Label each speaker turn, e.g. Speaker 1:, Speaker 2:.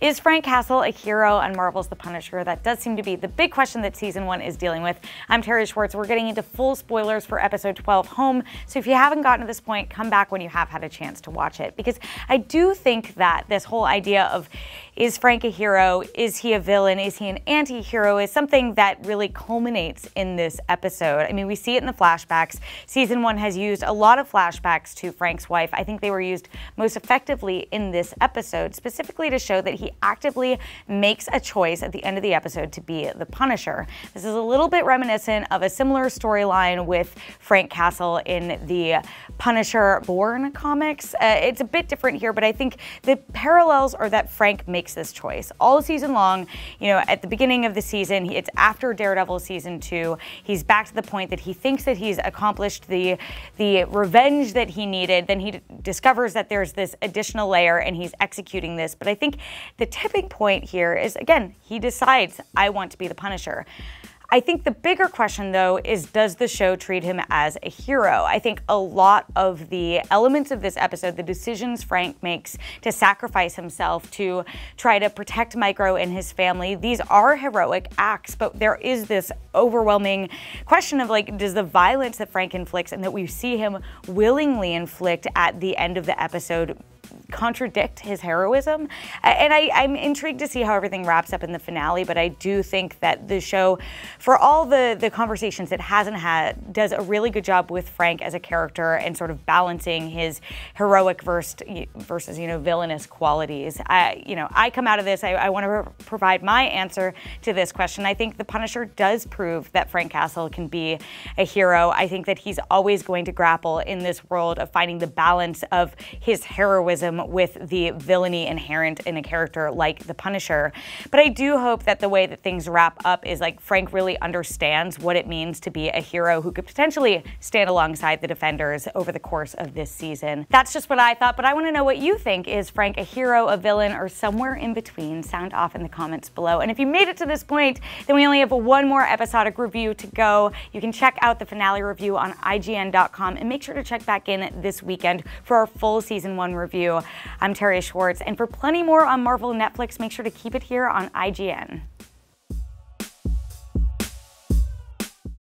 Speaker 1: Is Frank Castle a hero on Marvel's The Punisher? That does seem to be the big question that season 1 is dealing with. I'm Terry Schwartz. We're getting into full spoilers for episode 12 Home, so if you haven't gotten to this point, come back when you have had a chance to watch it, because I do think that this whole idea of is Frank a hero, is he a villain, is he an anti-hero, is something that really culminates in this episode. I mean, we see it in the flashbacks. Season 1 has used a lot of flashbacks to Frank's wife. I think they were used most effectively in this episode, specifically to show that he actively makes a choice at the end of the episode to be the Punisher. This is a little bit reminiscent of a similar storyline with Frank Castle in the Punisher Born comics. It's a bit different here, but I think the parallels are that Frank makes this choice all season long. You know, at the beginning of the season, it's after Daredevil season 2, he's back to the point that he thinks that he's accomplished the revenge that he needed. Then he discovers that there's this additional layer and he's executing this. But I think the tipping point here is, again, he decides, I want to be the Punisher. I think the bigger question, though, is does the show treat him as a hero? I think a lot of the elements of this episode, the decisions Frank makes to sacrifice himself to try to protect Micro and his family, these are heroic acts, but there is this overwhelming question of, like, does the violence that Frank inflicts and that we see him willingly inflict at the end of the episode contradict his heroism? And I'm intrigued to see how everything wraps up in the finale, but I do think that the show, for all the conversations it hasn't had, does a really good job with Frank as a character and sort of balancing his heroic versus villainous qualities. I come out of this, I want to provide my answer to this question. I think The Punisher does prove that Frank Castle can be a hero. I think that he's always going to grapple in this world of finding the balance of his heroism with the villainy inherent in a character like the Punisher. But I do hope that the way that things wrap up is, like, Frank really understands what it means to be a hero who could potentially stand alongside the Defenders over the course of this season. That's just what I thought, but I want to know what you think. Is Frank a hero, a villain, or somewhere in between? Sound off in the comments below. And if you made it to this point, then we only have one more episodic review to go. You can check out the finale review on IGN.com and make sure to check back in this weekend for our full season 1 review. I'm Terry Schwartz, and for plenty more on Marvel and Netflix, make sure to keep it here on IGN.